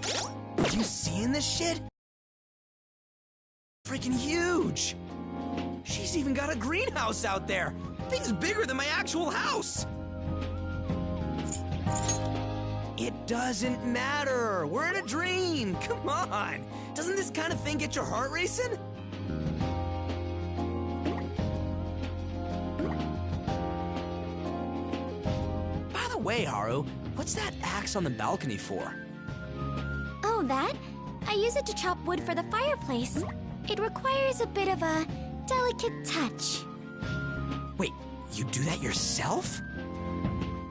Dude, are you seeing this shit? Freaking huge! She's even got a greenhouse out there! Thing's bigger than my actual house! It doesn't matter! We're in a dream! Come on! Doesn't this kind of thing get your heart racing? By the way, Haru, what's that axe on the balcony for? Oh, that? I use it to chop wood for the fireplace. It requires a bit of a delicate touch. Wait, you do that yourself?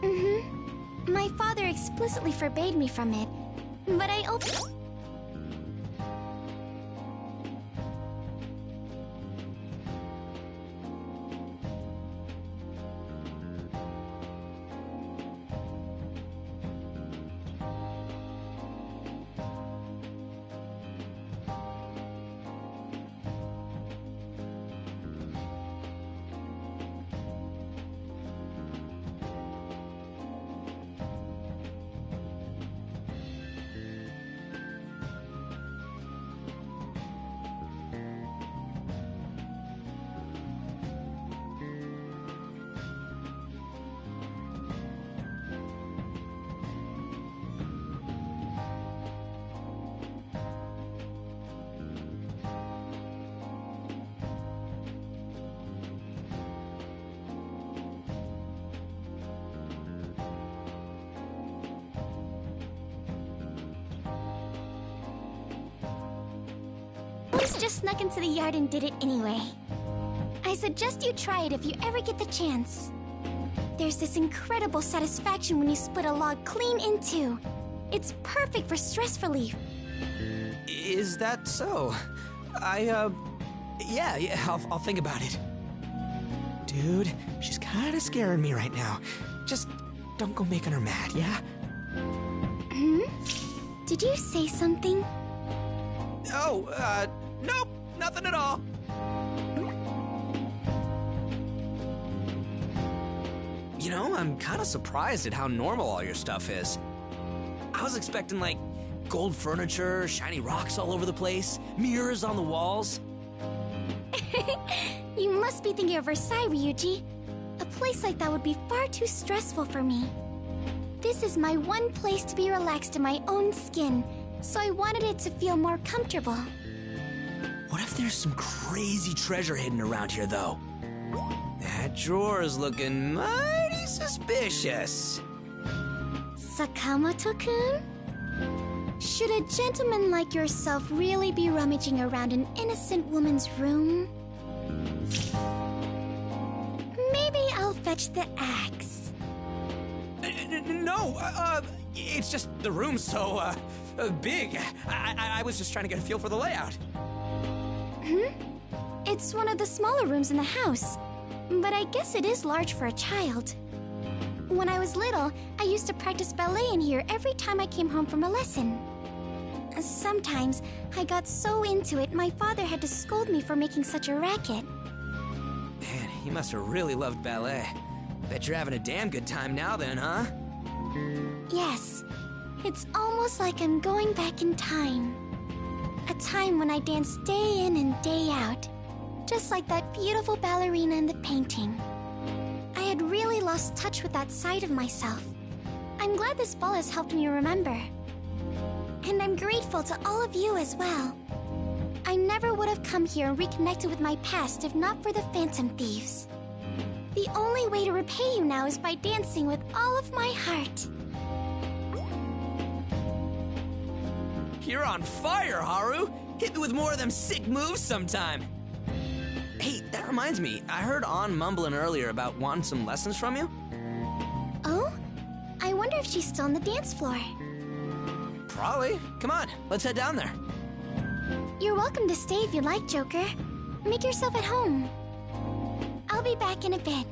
Mm-hmm. My father explicitly forbade me from it, but I just snuck into the yard and did it anyway. I suggest you try it if you ever get the chance. There's this incredible satisfaction when you split a log clean in two. It's perfect for stress relief. Is that so? Yeah, I'll think about it. Dude, she's kinda scaring me right now. Just don't go making her mad, yeah? Hmm? Did you say something? Oh, nope, nothing at all. You know, I'm kinda surprised at how normal all your stuff is. I was expecting, like, gold furniture, shiny rocks all over the place, mirrors on the walls. You must be thinking of Versailles, Ryuji. A place like that would be far too stressful for me. This is my one place to be relaxed in my own skin, so I wanted it to feel more comfortable. What if there's some crazy treasure hidden around here, though? That drawer's looking mighty suspicious. Sakamoto-kun? Should a gentleman like yourself really be rummaging around an innocent woman's room? Maybe I'll fetch the axe. No, it's just the room's so, big. I was just trying to get a feel for the layout. Hmm? It's one of the smaller rooms in the house, but I guess it is large for a child. When I was little, I used to practice ballet in here every time I came home from a lesson. Sometimes, I got so into it, my father had to scold me for making such a racket. Man, he must have really loved ballet. Bet you're having a damn good time now then, huh? Yes. It's almost like I'm going back in time. A time when I danced day in and day out. Just like that beautiful ballerina in the painting. I had really lost touch with that side of myself. I'm glad this ball has helped me remember. And I'm grateful to all of you as well. I never would have come here and reconnected with my past if not for the Phantom Thieves. The only way to repay you now is by dancing with all of my heart. You're on fire, Haru! Hit me with more of them sick moves sometime! Hey, that reminds me, I heard Ann mumbling earlier about wanting some lessons from you. Oh? I wonder if she's still on the dance floor. Probably. Come on, let's head down there. You're welcome to stay if you like, Joker. Make yourself at home. I'll be back in a bit.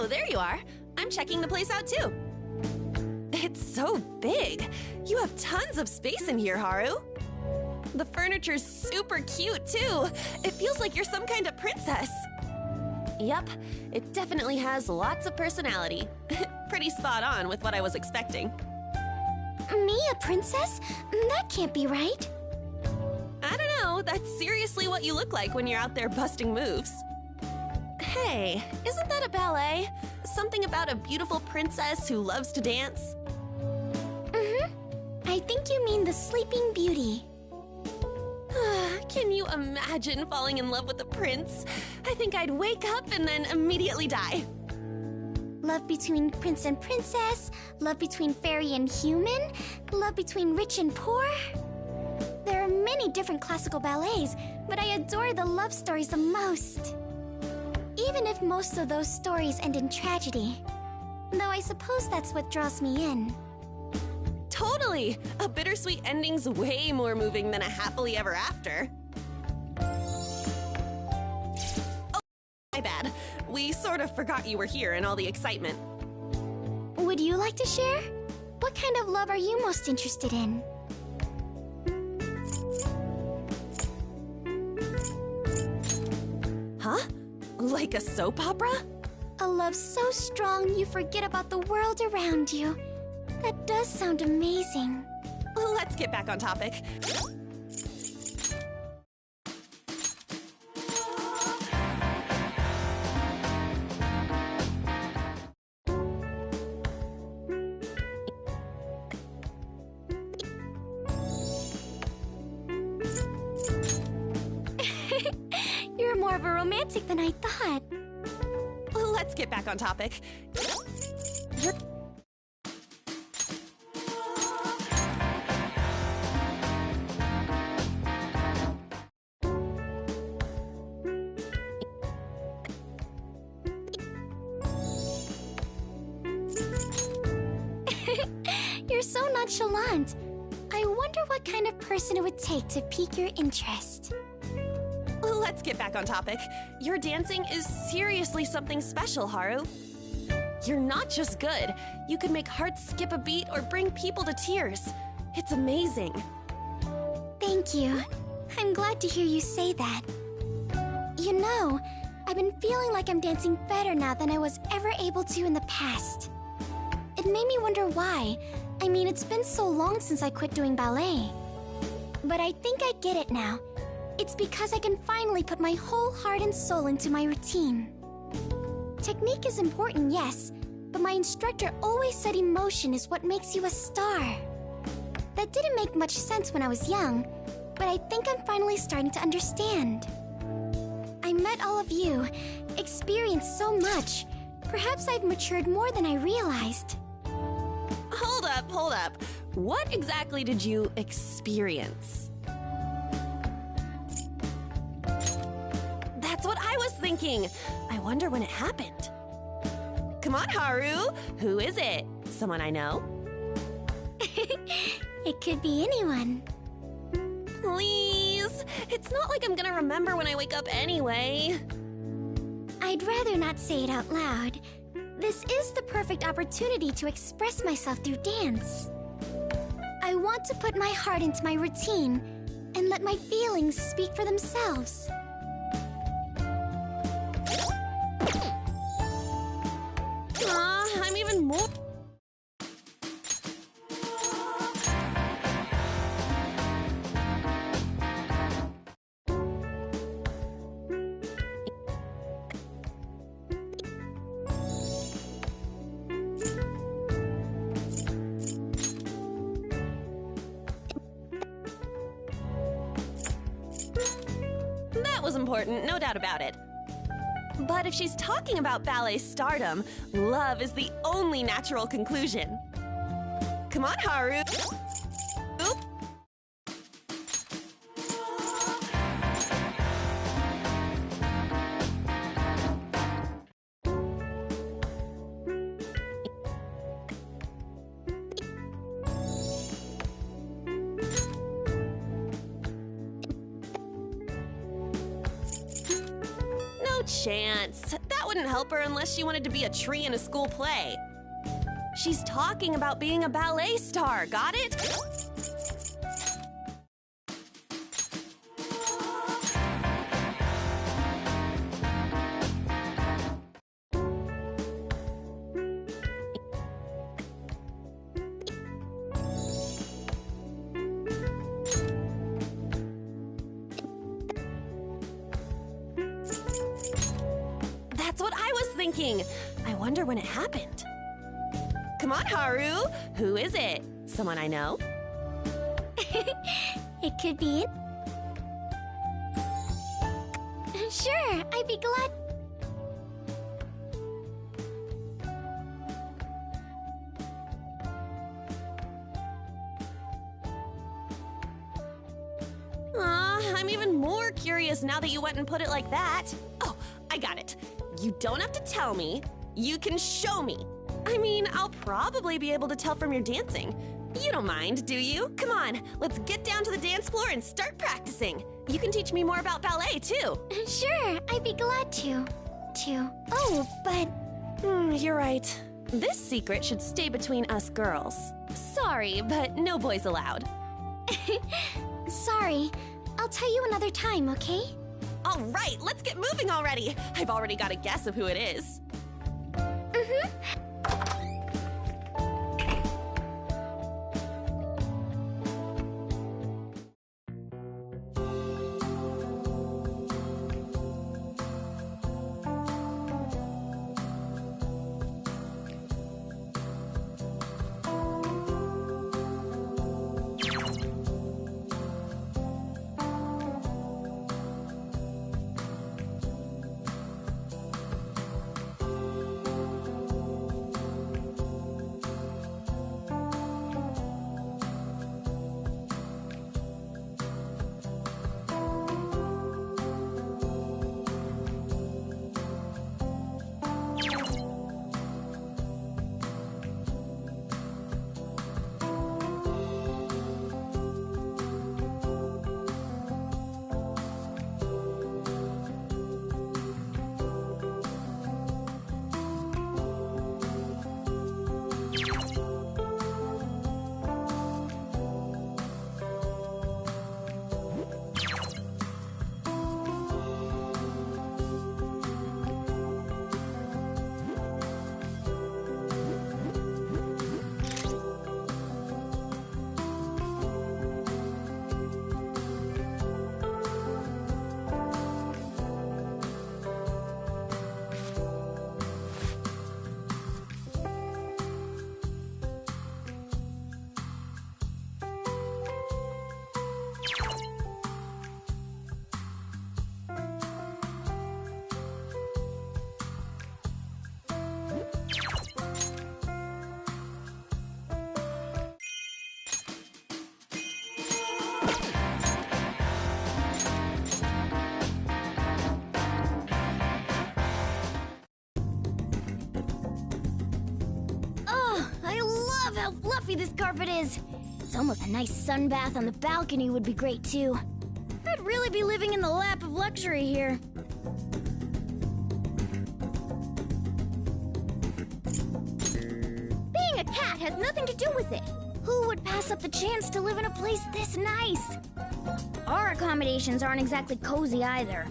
Oh, there you are. I'm checking the place out too. It's so big. You have tons of space in here, Haru. The furniture's super cute too. It feels like you're some kind of princess. Yep, it definitely has lots of personality. Pretty spot on with what I was expecting. Me, a princess? That can't be right. I don't know, that's seriously what you look like when you're out there busting moves. Hey, isn't that a ballet? Something about a beautiful princess who loves to dance? Mm-hmm. I think you mean the Sleeping Beauty. Can you imagine falling in love with a prince? I think I'd wake up and then immediately die. Love between prince and princess, love between fairy and human, love between rich and poor. There are many different classical ballets, but I adore the love stories the most. Even if most of those stories end in tragedy. Though I suppose that's what draws me in. Totally! A bittersweet ending's way more moving than a happily ever after. Oh, my bad. We sort of forgot you were here in all the excitement. Would you like to share? What kind of love are you most interested in? Huh? Like a soap opera? A love so strong you forget about the world around you. That does sound amazing. Let's get back on topic. You're more of a romantic than I thought. Let's get back on topic. You're so nonchalant. I wonder what kind of person it would take to pique your interest. Let's get back on topic. Your dancing is seriously something special, Haru. You're not just good. You could make hearts skip a beat or bring people to tears. It's amazing. Thank you. I'm glad to hear you say that. You know, I've been feeling like I'm dancing better now than I was ever able to in the past. It made me wonder why. I mean, it's been so long since I quit doing ballet. But I think I get it now. It's because I can finally put my whole heart and soul into my routine. Technique is important, yes, but my instructor always said emotion is what makes you a star. That didn't make much sense when I was young, but I think I'm finally starting to understand. I met all of you, experienced so much. Perhaps I've matured more than I realized. Hold up. What exactly did you experience? That's what I was thinking. I wonder when it happened. Come on, Haru. Who is it? Someone I know? It could be anyone. Please. It's not like I'm gonna remember when I wake up anyway. I'd rather not say it out loud. This is the perfect opportunity to express myself through dance. I want to put my heart into my routine and let my feelings speak for themselves. I'm even more... That was important, no doubt about it. But if she's talking about ballet stardom, love is the only natural conclusion. Come on, Haru. Oop. No chance. That wouldn't help her unless she wanted to be a tree in a school play. She's talking about being a ballet star, got it? That's what I was thinking. I wonder when it happened. Come on, Haru. Who is it? Someone I know? It could be it. Sure, I'd be glad. I'm even more curious now that you went and put it like that. Oh, I got it. You don't have to tell me. You can show me. I mean, I'll probably be able to tell from your dancing. You don't mind, do you? Come on, let's get down to the dance floor and start practicing. You can teach me more about ballet, too. Sure, I'd be glad to. Oh, but... You're right. This secret should stay between us girls. Sorry, but no boys allowed. Sorry. I'll tell you another time, okay? All right, let's get moving already. I've already got a guess of who it is. how fluffy this carpet is. It's almost a nice sun bath on the balcony would be great too. I'd really be living in the lap of luxury here. Being a cat has nothing to do with it. Who would pass up the chance to live in a place this nice? Our accommodations aren't exactly cozy either.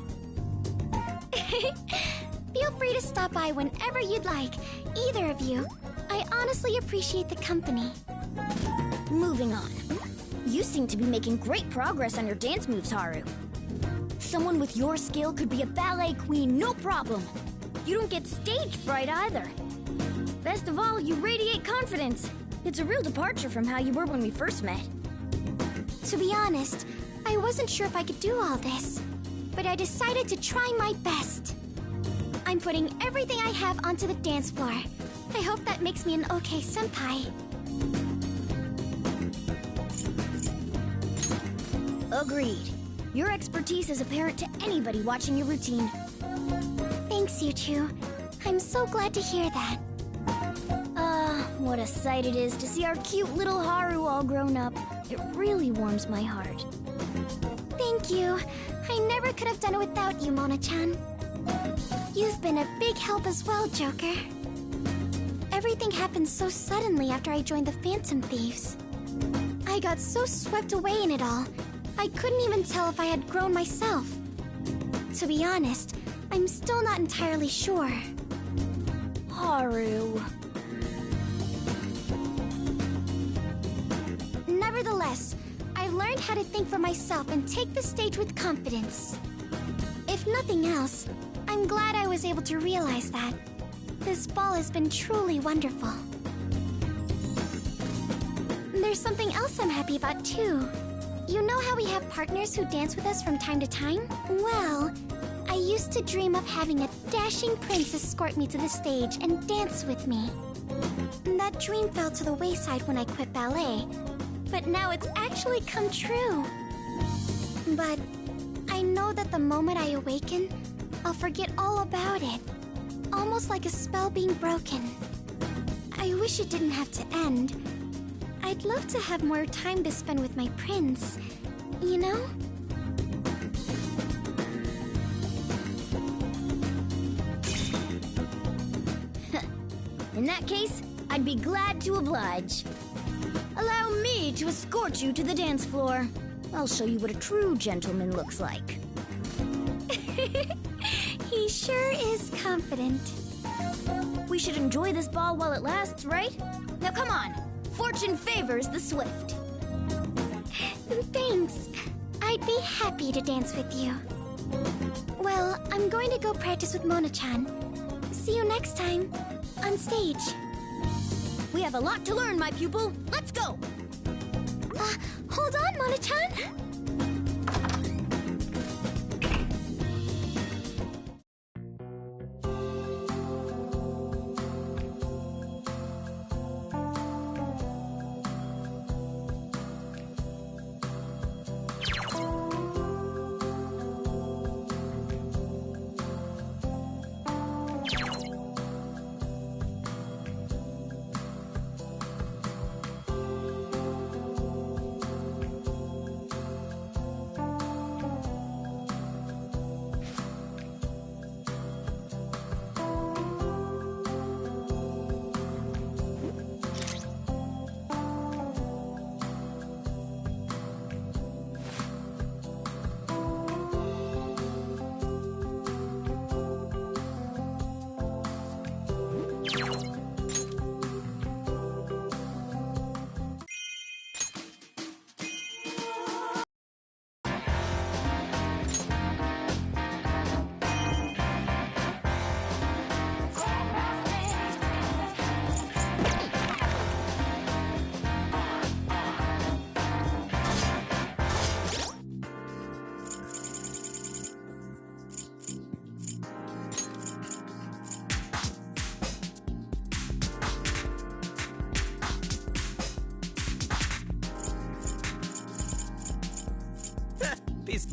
Feel free to stop by whenever you'd like, either of you. I honestly appreciate the company. Moving on. You seem to be making great progress on your dance moves, Haru. Someone with your skill could be a ballet queen, no problem. You don't get stage fright either. Best of all, you radiate confidence. It's a real departure from how you were when we first met. To be honest, I wasn't sure if I could do all this, but I decided to try my best. I'm putting everything I have onto the dance floor. I hope that makes me an okay senpai. Agreed. Your expertise is apparent to anybody watching your routine. Thanks, you two. I'm so glad to hear that. What a sight it is to see our cute little Haru all grown up. It really warms my heart. Thank you. I never could have done it without you, Mona-chan. You've been a big help as well, Joker. Everything happened so suddenly after I joined the Phantom Thieves. I got so swept away in it all, I couldn't even tell if I had grown myself. To be honest, I'm still not entirely sure. Haru. Nevertheless, I've learned how to think for myself and take the stage with confidence. If nothing else, I'm glad I was able to realize that. This ball has been truly wonderful. There's something else I'm happy about too. You know how we have partners who dance with us from time to time? Well, I used to dream of having a dashing prince escort me to the stage and dance with me. That dream fell to the wayside when I quit ballet, but now it's actually come true. But I know that the moment I awaken, I'll forget all about it. Almost like a spell being broken. I wish it didn't have to end. I'd love to have more time to spend with my prince, you know? In that case, I'd be glad to oblige. Allow me to escort you to the dance floor. I'll show you what a true gentleman looks like. He sure is confident. We should enjoy this ball while it lasts, right? Now come on! Fortune favors the swift. Thanks. I'd be happy to dance with you. Well, I'm going to go practice with Mona-chan. See you next time, on stage. We have a lot to learn, my pupil. Let's go! Hold on, Mona-chan!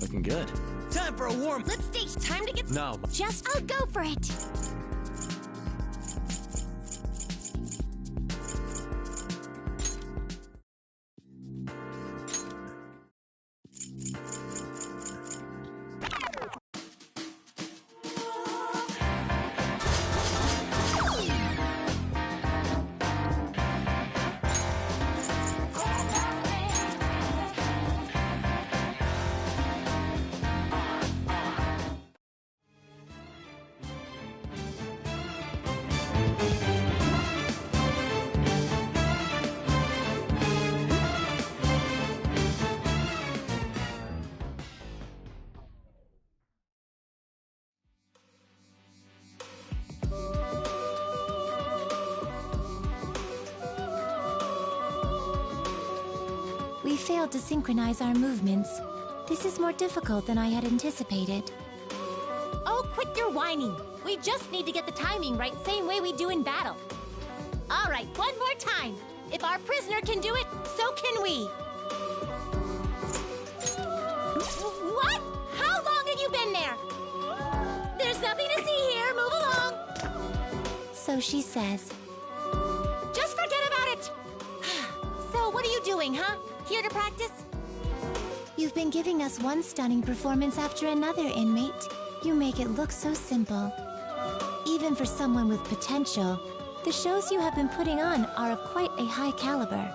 Looking good. Time for a warm... Let's stage. Time to get... No. I'll go for it. We failed to synchronize our movements. This is more difficult than I had anticipated. Oh, quit your whining. We just need to get the timing right, same way we do in battle. All right, one more time. If our prisoner can do it, so can we. What? How long have you been there? There's nothing to see here. Move along. So she says. Just forget about it. So what are you doing, huh? Here to practice? You've been giving us one stunning performance after another, inmate. You make it look so simple. Even for someone with potential, the shows you have been putting on are of quite a high caliber.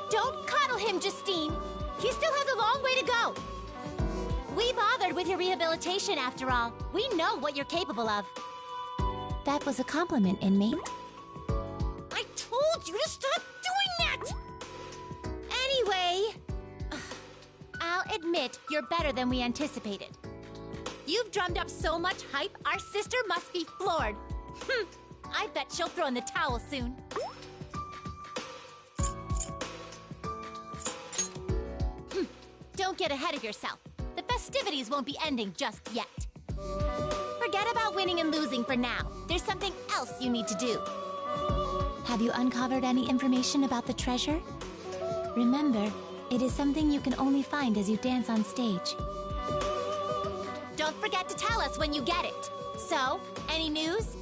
Don't coddle him, Justine. He still has a long way to go. We bothered with your rehabilitation after all. We know what you're capable of. That was a compliment, inmate. I told you to stop doing that! Anyway, I'll admit you're better than we anticipated. You've drummed up so much hype, our sister must be floored. I bet she'll throw in the towel soon. Don't get ahead of yourself. The festivities won't be ending just yet. Forget about winning and losing for now. There's something else you need to do. Have you uncovered any information about the treasure? Remember, it is something you can only find as you dance on stage. Don't forget to tell us when you get it. So, any news?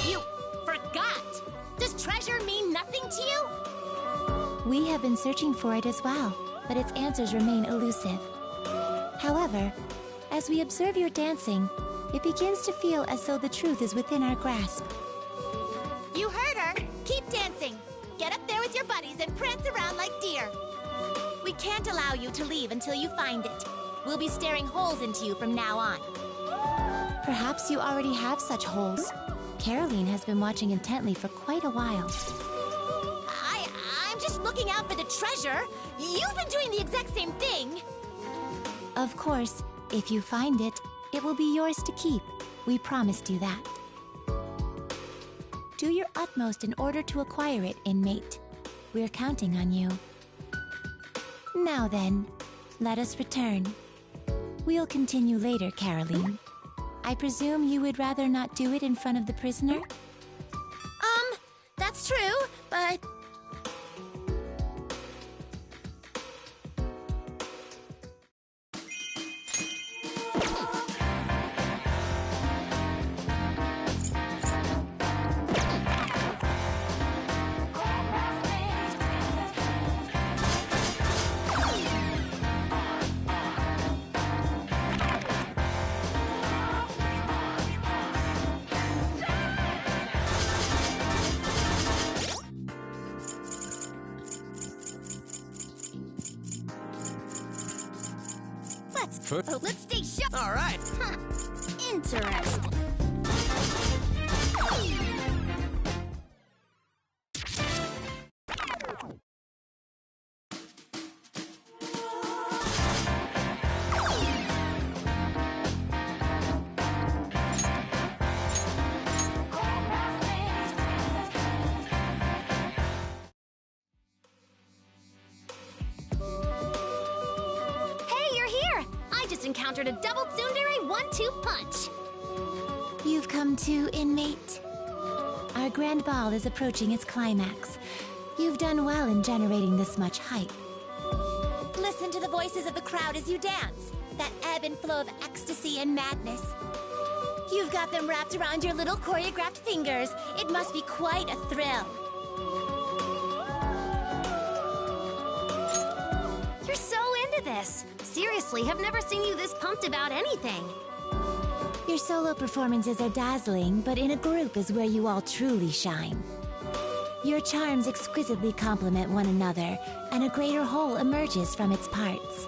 You forgot! Does treasure mean nothing to you? We have been searching for it as well, but its answers remain elusive. However, as we observe your dancing, it begins to feel as though the truth is within our grasp. You heard her! Keep dancing! Get up there with your buddies and prance around like deer! We can't allow you to leave until you find it. We'll be staring holes into you from now on. Perhaps you already have such holes. Caroline has been watching intently for quite a while. I'm just looking out for the treasure. You've been doing the exact same thing. Of course, if you find it, it will be yours to keep. We promised you that. Do your utmost in order to acquire it, inmate. We're counting on you. Now then, let us return. We'll continue later, Caroline. I presume you would rather not do it in front of the prisoner? That's true, but... Let's stay sharp. All right. Interesting. Encountered a double tsundere 1-2 punch. You've come too, inmate. Our grand ball is approaching its climax. You've done well in generating this much hype. Listen to the voices of the crowd as you dance. That ebb and flow of ecstasy and madness. You've got them wrapped around your little choreographed fingers. It must be quite a thrill. You're so into this. Seriously, I've never seen you this pumped about anything. Your solo performances are dazzling, but in a group is where you all truly shine. Your charms exquisitely complement one another, and a greater whole emerges from its parts.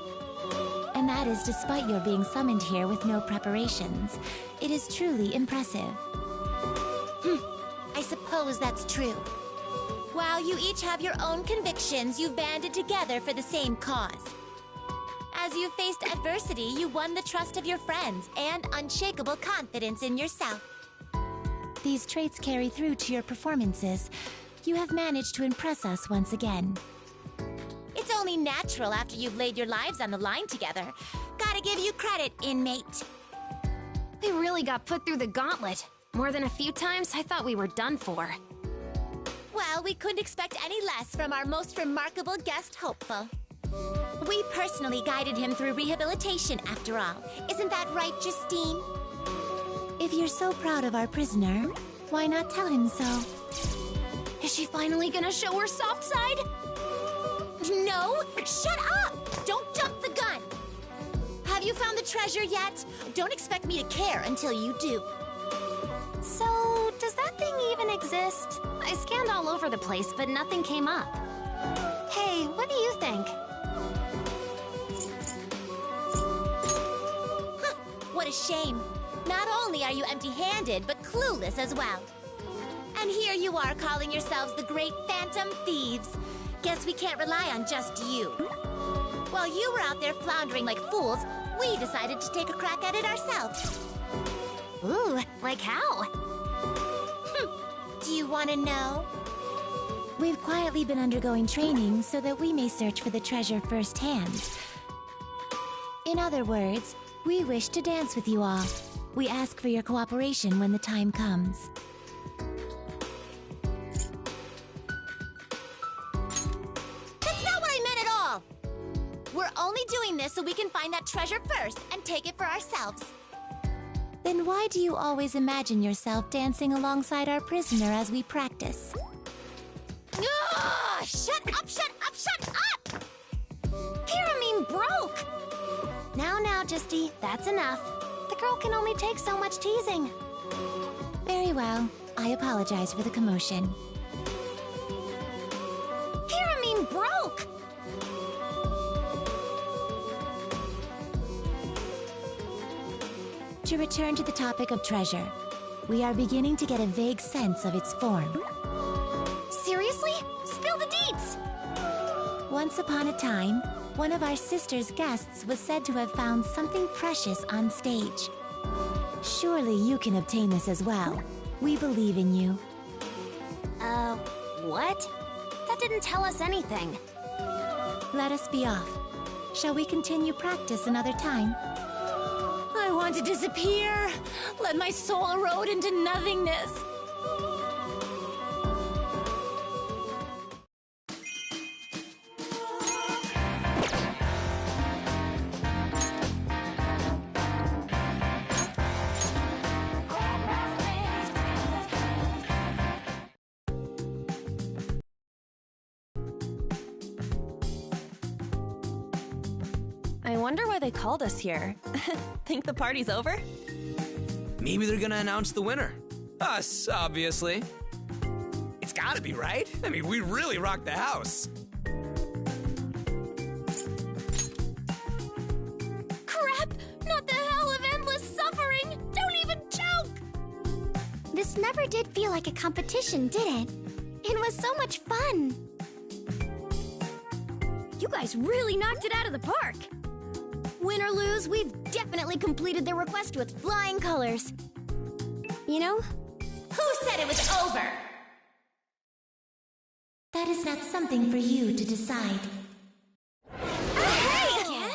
And that is despite your being summoned here with no preparations. It is truly impressive. I suppose that's true. While you each have your own convictions, you've banded together for the same cause. As you faced adversity, you won the trust of your friends and unshakable confidence in yourself. These traits carry through to your performances. You have managed to impress us once again. It's only natural after you've laid your lives on the line together. Gotta give you credit, inmate. We really got put through the gauntlet. More than a few times, I thought we were done for. Well, we couldn't expect any less from our most remarkable guest hopeful. We personally guided him through rehabilitation, after all. Isn't that right, Justine? If you're so proud of our prisoner, why not tell him so? Is she finally gonna show her soft side? No! Shut up! Don't jump the gun! Have you found the treasure yet? Don't expect me to care until you do. So, does that thing even exist? I scanned all over the place, but nothing came up. Hey, what do you think? Huh, what a shame. Not only are you empty-handed, but clueless as well. And here you are calling yourselves the Great Phantom Thieves. Guess we can't rely on just you. While you were out there floundering like fools, we decided to take a crack at it ourselves. Ooh, like how? Do you want to know? We've quietly been undergoing training so that we may search for the treasure firsthand. In other words, we wish to dance with you all. We ask for your cooperation when the time comes. That's not what I meant at all! We're only doing this so we can find that treasure first and take it for ourselves. Then why do you always imagine yourself dancing alongside our prisoner as we practice? Ugh, shut up, shut up, shut up! Pyramine broke! Now, Justy, that's enough. The girl can only take so much teasing. Very well. I apologize for the commotion. Pyramine broke! To return to the topic of treasure, we are beginning to get a vague sense of its form. Seriously? Spill the deets! Once upon a time, one of our sister's guests was said to have found something precious on stage. Surely you can obtain this as well. We believe in you. What? That didn't tell us anything. Let us be off. Shall we continue practice another time? I want to disappear. Let my soul erode into nothingness. I wonder why they called us here. Think the party's over? Maybe they're gonna announce the winner. Us, obviously. It's gotta be, right? I mean, we really rocked the house. Crap! Not the hell of endless suffering! Don't even joke! This never did feel like a competition, did it? It was so much fun. You guys really knocked it out of the park. Win or lose, we've definitely completed the request with flying colors. You know? Who said it was over? That is not something for you to decide. Hey! Again?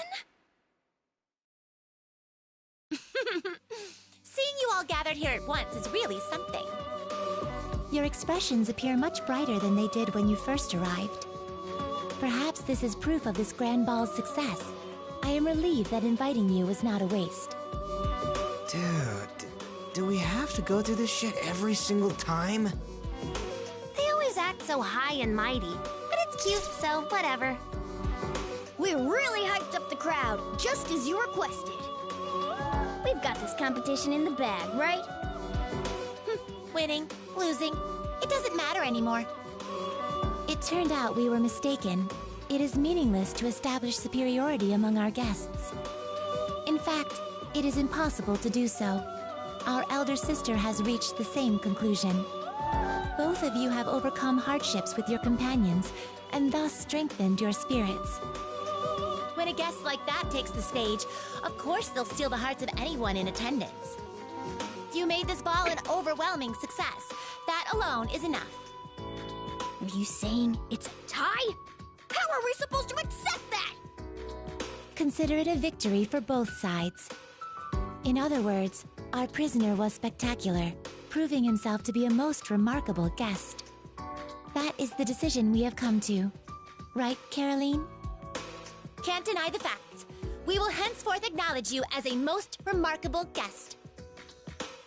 Seeing you all gathered here at once is really something. Your expressions appear much brighter than they did when you first arrived. Perhaps this is proof of this grand ball's success. I am relieved that inviting you was not a waste. Dude, do we have to go through this shit every single time? They always act so high and mighty, but it's cute, so whatever. We really hyped up the crowd, just as you requested. We've got this competition in the bag, right? Winning, losing, it doesn't matter anymore. It turned out we were mistaken. It is meaningless to establish superiority among our guests. In fact, it is impossible to do so. Our elder sister has reached the same conclusion. Both of you have overcome hardships with your companions, and thus strengthened your spirits. When a guest like that takes the stage, of course they'll steal the hearts of anyone in attendance. You made this ball an overwhelming success. That alone is enough. Are you saying it's a tie? How are we supposed to accept that? Consider it a victory for both sides. In other words, our prisoner was spectacular, proving himself to be a most remarkable guest. That is the decision we have come to. Right, Caroline? Can't deny the facts. We will henceforth acknowledge you as a most remarkable guest.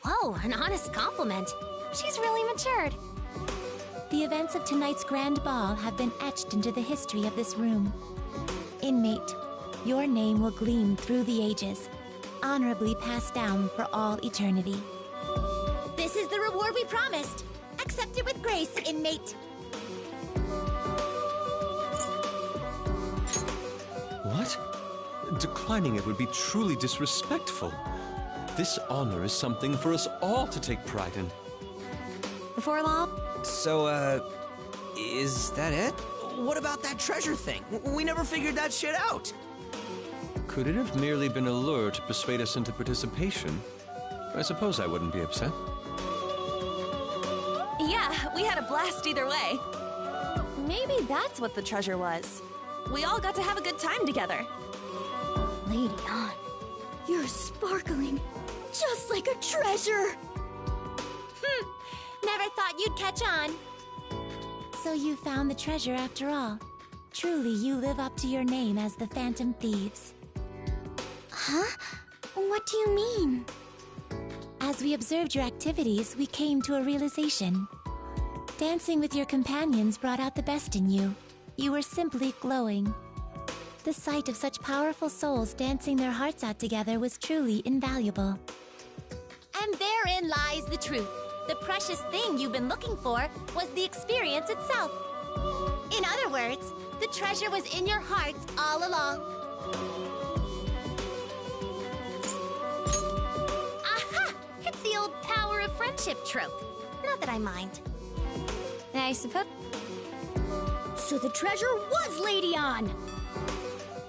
Whoa, an honest compliment. She's really matured. The events of tonight's grand ball have been etched into the history of this room. Inmate, your name will gleam through the ages, honorably passed down for all eternity. This is the reward we promised. Accept it with grace, inmate. What? Declining it would be truly disrespectful. This honor is something for us all to take pride in. Before long? So, is that it? What about that treasure thing? We never figured that shit out. Could it have merely been a lure to persuade us into participation? I suppose I wouldn't be upset. Yeah, we had a blast either way. Maybe that's what the treasure was. We all got to have a good time together. Lady On, you're sparkling, just like a treasure. Never thought you'd catch on. So you found the treasure after all. Truly, you live up to your name as the Phantom Thieves. Huh? What do you mean? As we observed your activities, we came to a realization. Dancing with your companions brought out the best in you. You were simply glowing. The sight of such powerful souls dancing their hearts out together was truly invaluable. And therein lies the truth. The precious thing you've been looking for was the experience itself. In other words, the treasure was in your hearts all along. Aha! It's the old power of friendship trope. Not that I mind. I suppose. So the treasure was Lady On.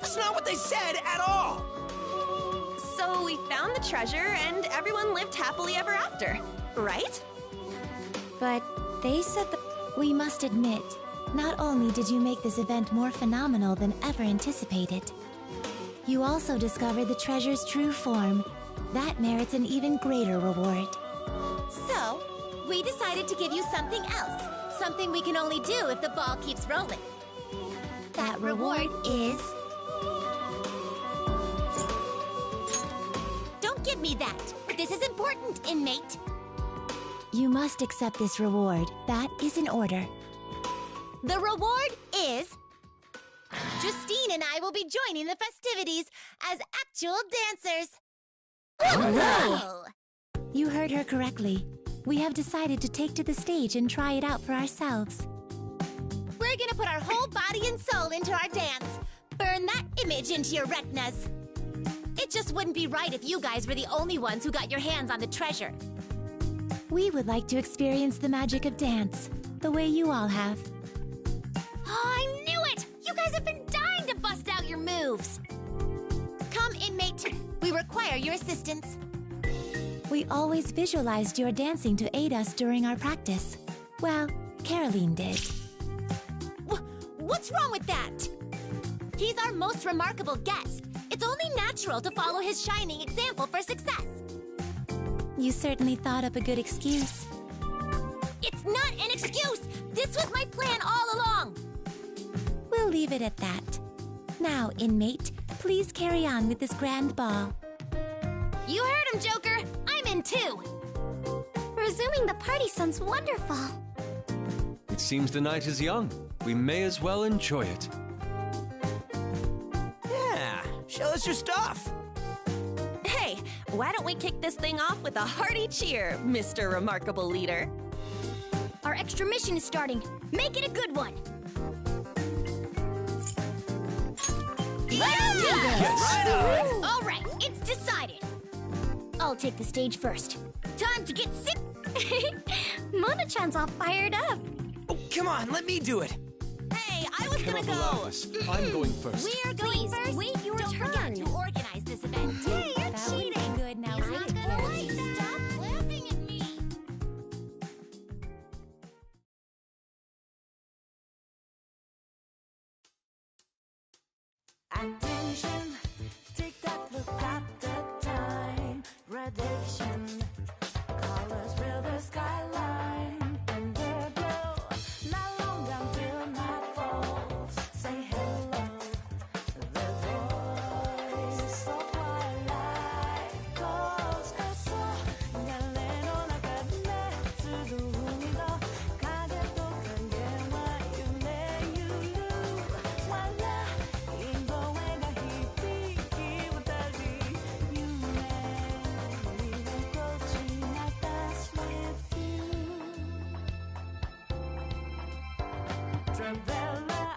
That's not what they said at all. So we found the treasure and everyone lived happily ever after, right? But they said that. We must admit, not only did you make this event more phenomenal than ever anticipated, you also discovered the treasure's true form. That merits an even greater reward. So, we decided to give you something else. Something we can only do if the ball keeps rolling. That reward is... Don't give me that! This is important, inmate! You must accept this reward. That is in order. The reward is... Justine and I will be joining the festivities as actual dancers! Oh! You heard her correctly. We have decided to take to the stage and try it out for ourselves. We're gonna put our whole body and soul into our dance. Burn that image into your retinas. It just wouldn't be right if you guys were the only ones who got your hands on the treasure. We would like to experience the magic of dance, the way you all have. Oh, I knew it! You guys have been dying to bust out your moves. Come, inmate. We require your assistance. We always visualized your dancing to aid us during our practice. Well, Caroline did. What's wrong with that? He's our most remarkable guest. It's only natural to follow his shining example for success. You certainly thought up a good excuse. It's not an excuse! This was my plan all along! We'll leave it at that. Now, inmate, please carry on with this grand ball. You heard him, Joker! I'm in too! Resuming the party sounds wonderful. It seems the night is young. We may as well enjoy it. Yeah, show us your stuff. Hey, why don't we kick this thing off with a hearty cheer, Mr. Remarkable Leader? Our extra mission is starting. Make it a good one. Let's do this! Right on. All right, it's decided. I'll take the stage first. Time to get sick! Mona-chan's all fired up. Oh, come on, let me do it. Hey, I was gonna Careful, go. Alice. I'm going first. We're going first. wait your Don't turn. forget to organize this event. Hey, you're cheating. Good now. He's not gonna like that. Stop laughing Attention, take that look at the time. Gradation, colors fill the skyline. Underglow, not long until night falls. Say hello, the voice of twilight calls. 黄昏の中で集う海の影と影は揺れゆる。笑い声が響き渡り夢見心地なDance with you Traveler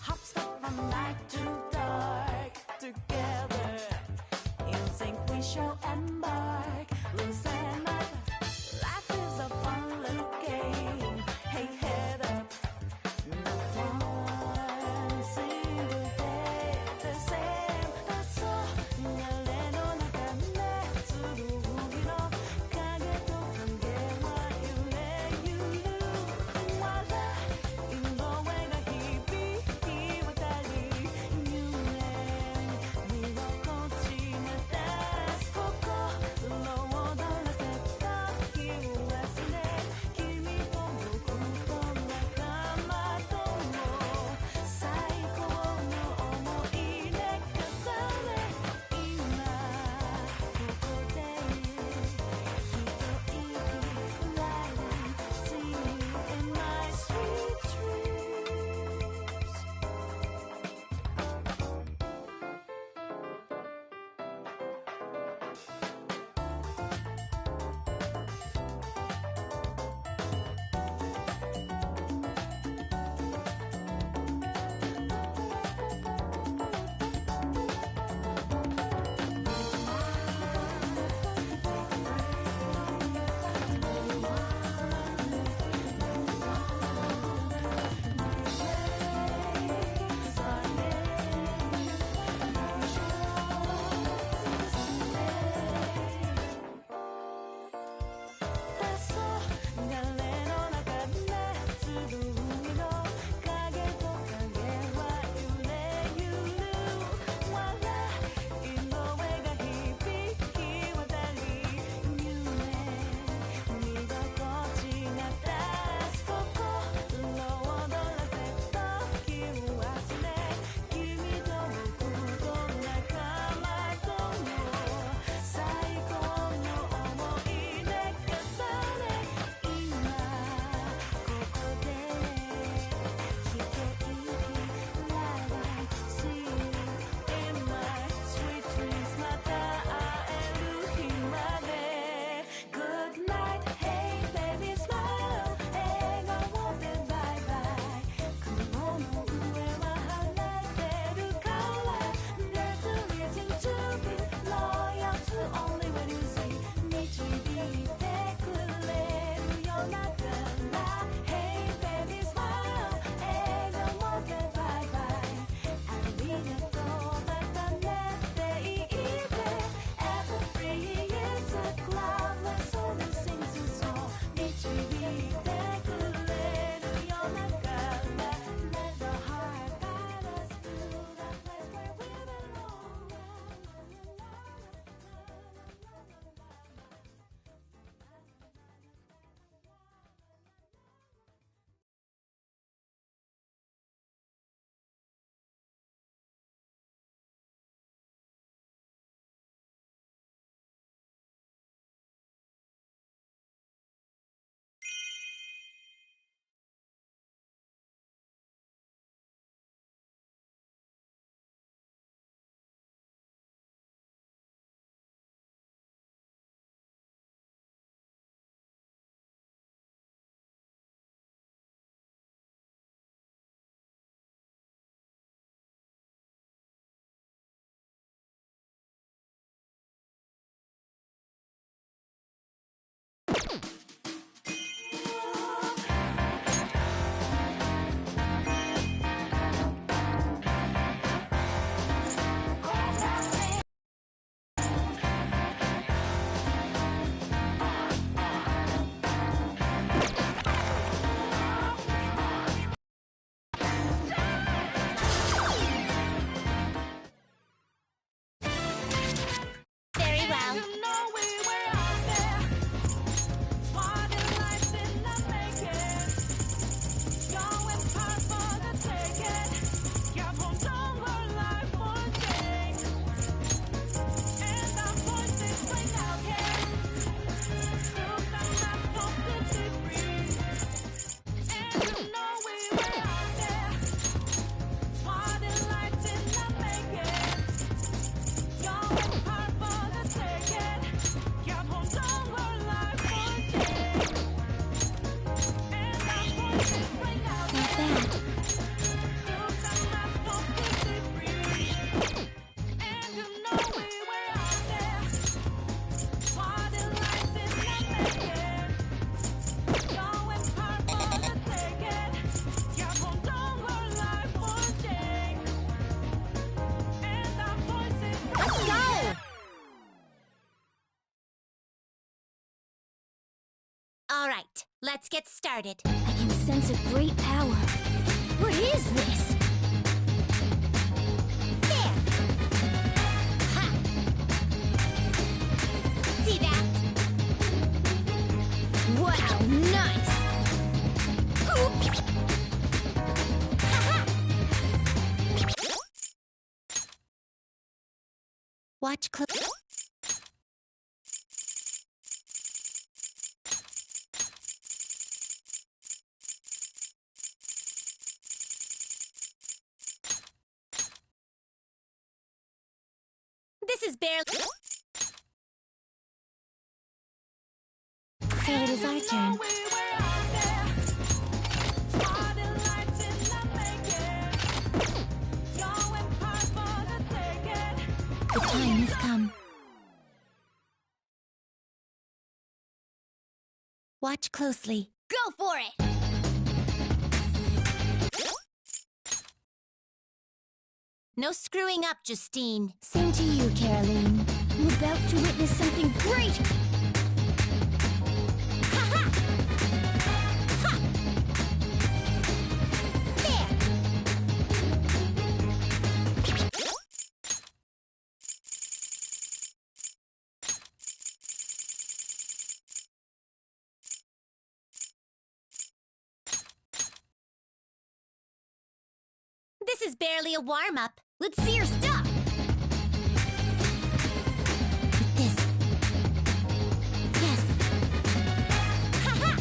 hop stop from night to dark together in sync we shall embark loosen up life is a fun little game hey head up not one single day the same that's all 流れの中で集う海の影と影は揺れゆる笑い声が響き渡り夢見心地なダンス心を踊らせた日を忘れ君と僕と仲間とも最高の思い出重ね今ここで一息 Light and see in my sweet dreams Good night, hey baby smile 笑顔でバイバイ雲の上は晴れてるから There's a reason to be loyal to only when you say 導いてくれるようなから Hey baby smile 笑顔でバイバイありがとうまたねって言って Every is a cloudless soul that sings a song 導いてくれるようなから Let the heart guide us to the place where we belong All right, let's get started. I can sense a great power. What is this? There! Ha! See that? Wow, nice! Oops! Ha-ha! Watch close. This is barely... So it is our turn. The time has come. Watch closely. Go for it! No screwing up, Justine. Same to you, Caroline. I'm about to witness something great! Ha-ha! Ha! There! This is barely a warm-up. Let's see your stuff! This. Yes. Ha-ha!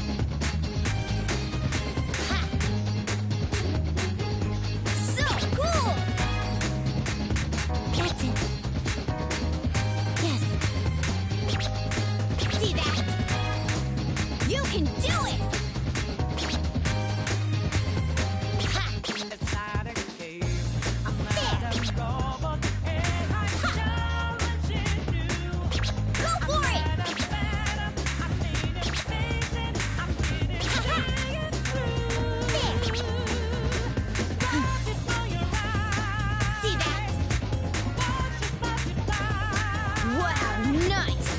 Ha! So cool! That's it. Yes. See that? You can do it! Ha! Inside a cave, I'm not There! a robot, and I'm challenging you. Go for it! I'm amazing, I'm getting Ha-ha! through. There! Right before your eyes, See that? watch it multiply. Wow, nice!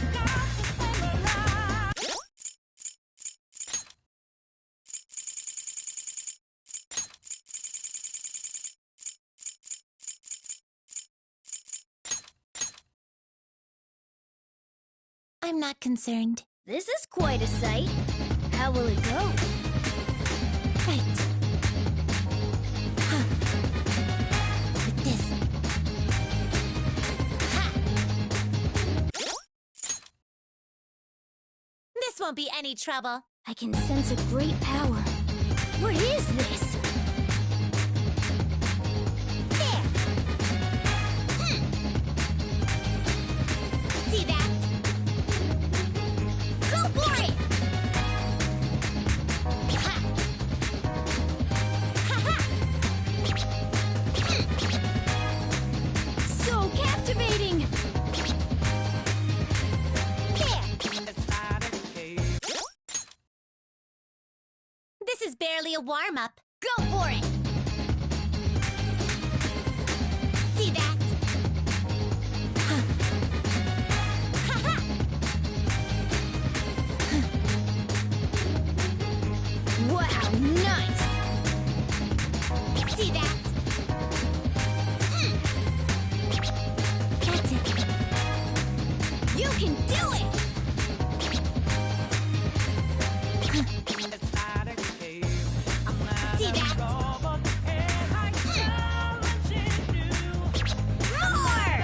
I'm not concerned. This is quite a sight. How will it go? Right. Huh. With this. Ha! This won't be any trouble. I can sense a great power. What is this? There! See that? Go for it! Ha! Ha-ha! So captivating! There! Inside a cave, This is barely a warm-up. Go for it! See that? Huh. Ha-ha! Wow, nice! See that? That's it. You can do it! inside a cave, I'm not See a that? robot, and I'm challenging you. More!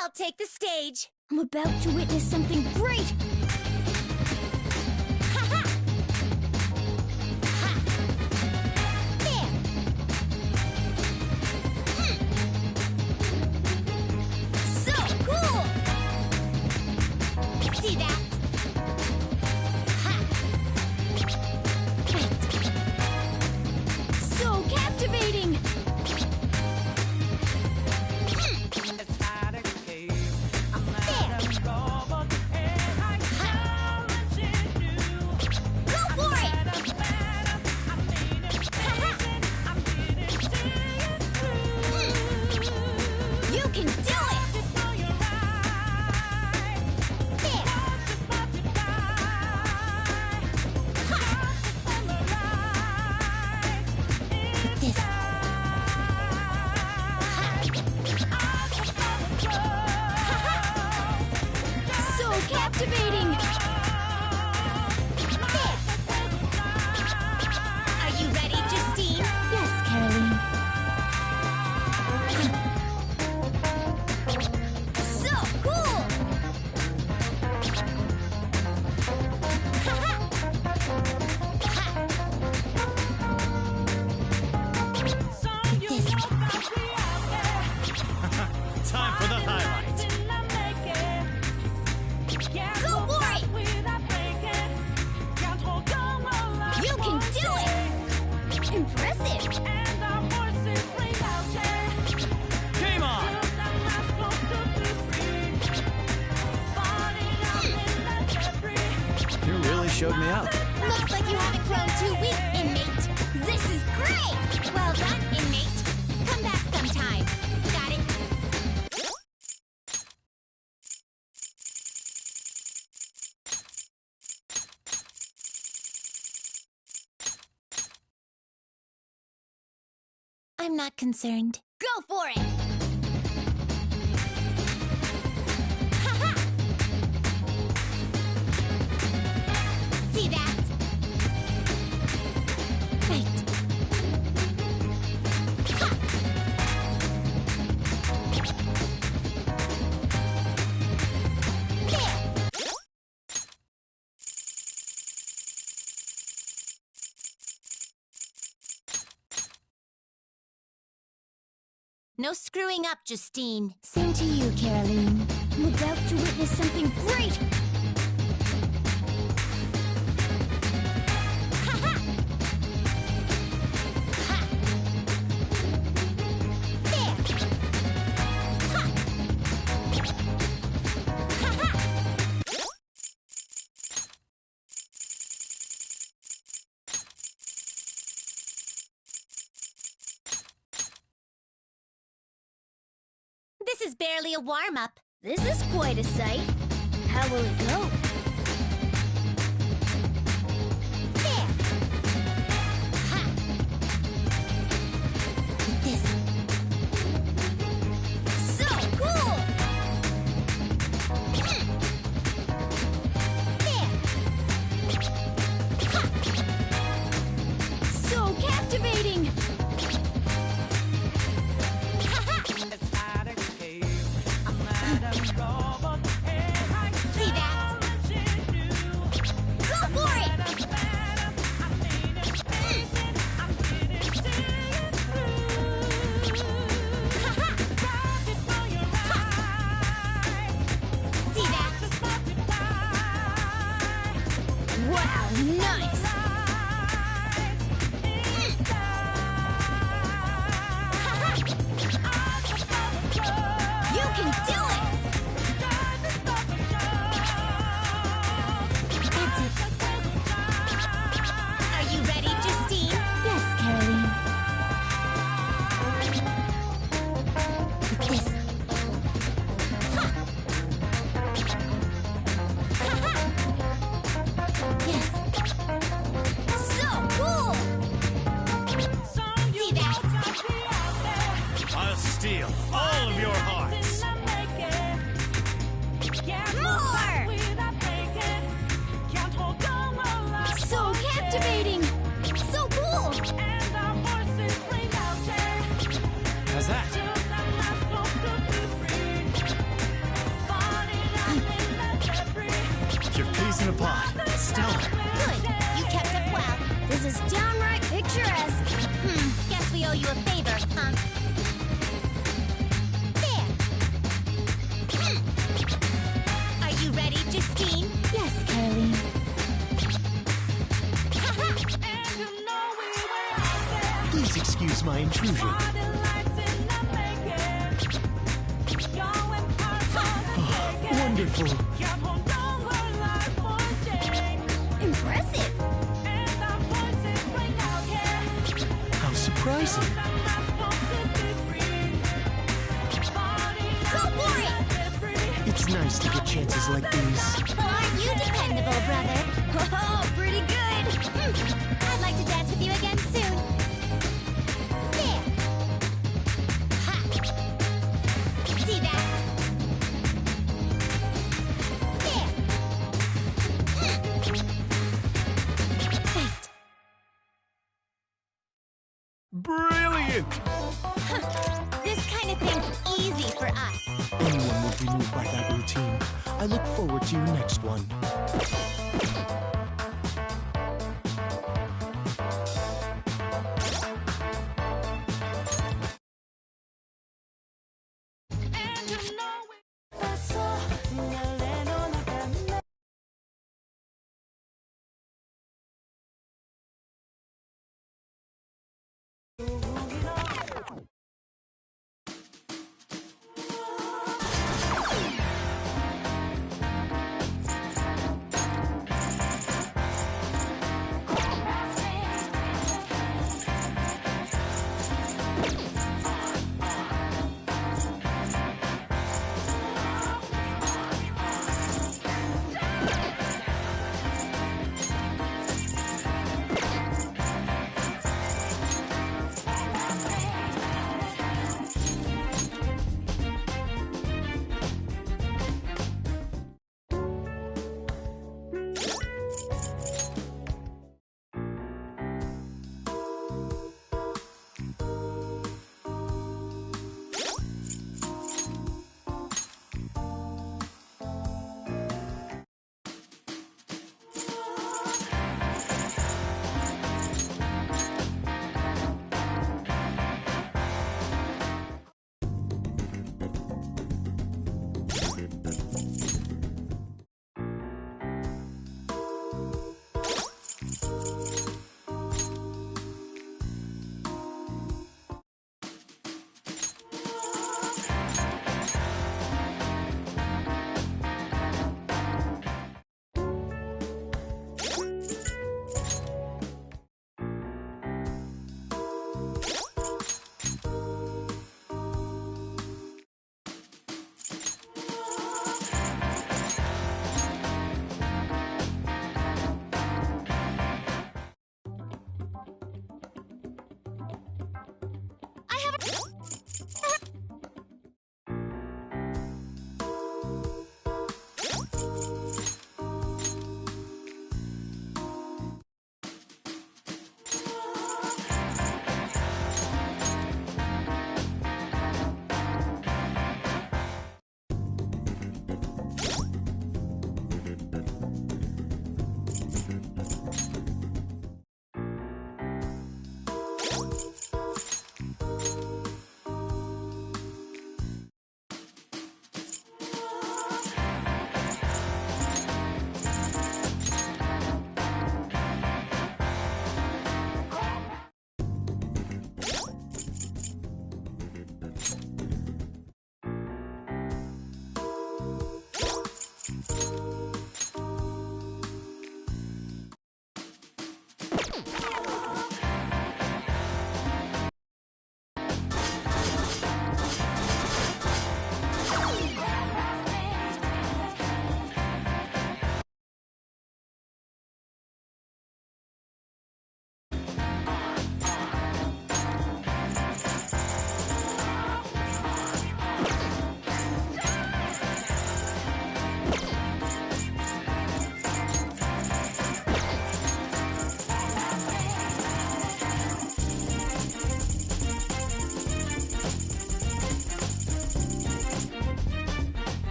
I'll take the stage. I'm about to witness something great! Ha-ha! Ha! There! So cool! See that? Ha! Right. So captivating! Inside a cave, I'm not There! a robot, and I'm Ha! captivating! Are you ready, Justine? Yes, Caroline. So cool! Time for the highlight. Go for it! You can do it! Impressive! Game on! You really showed me out. Looks like you haven't grown too weak, inmate. This is great! Well done, inmate. Come back sometime. Got it? I'm not concerned. Go for it! Ha-ha! See that? Right. Ha! There! No screwing up, Justine. Same to you, Caroline. I'm about to witness something great! Ha-ha! Ha! There! Ha! Ha-ha! This is barely a warm-up. This is quite a sight. How will it go? There! Ha! This. So cool! There! Ha! So captivating! Ha-ha! See that? Go for it! Ha-ha! See that? Wow, nice! Ha-ha! You can do it! That's it. Are you ready, Justine? Yes, Caroline. With this. Ha! Ha-ha! Yes. So cool! See that? I'll steal all of your hearts. More! So captivating! So cool! How's that? You're peas in a pod. Stellar. Good. You kept up well. This is downright picturesque. Guess we owe you a favor, huh? There. Are you ready, Justine? Yes, Caroline. Ha-ha! Please excuse my intrusion. Wonderful. Impressive! How surprising. Go for it! It's nice to get chances like these. Aren't you dependable, brother? Oh, pretty good! I'd like to dance with you again soon. There! Ha! See that? There! brilliant! This kind of thing's easy for us. Anyone would be moved by that routine. I look forward to your next one.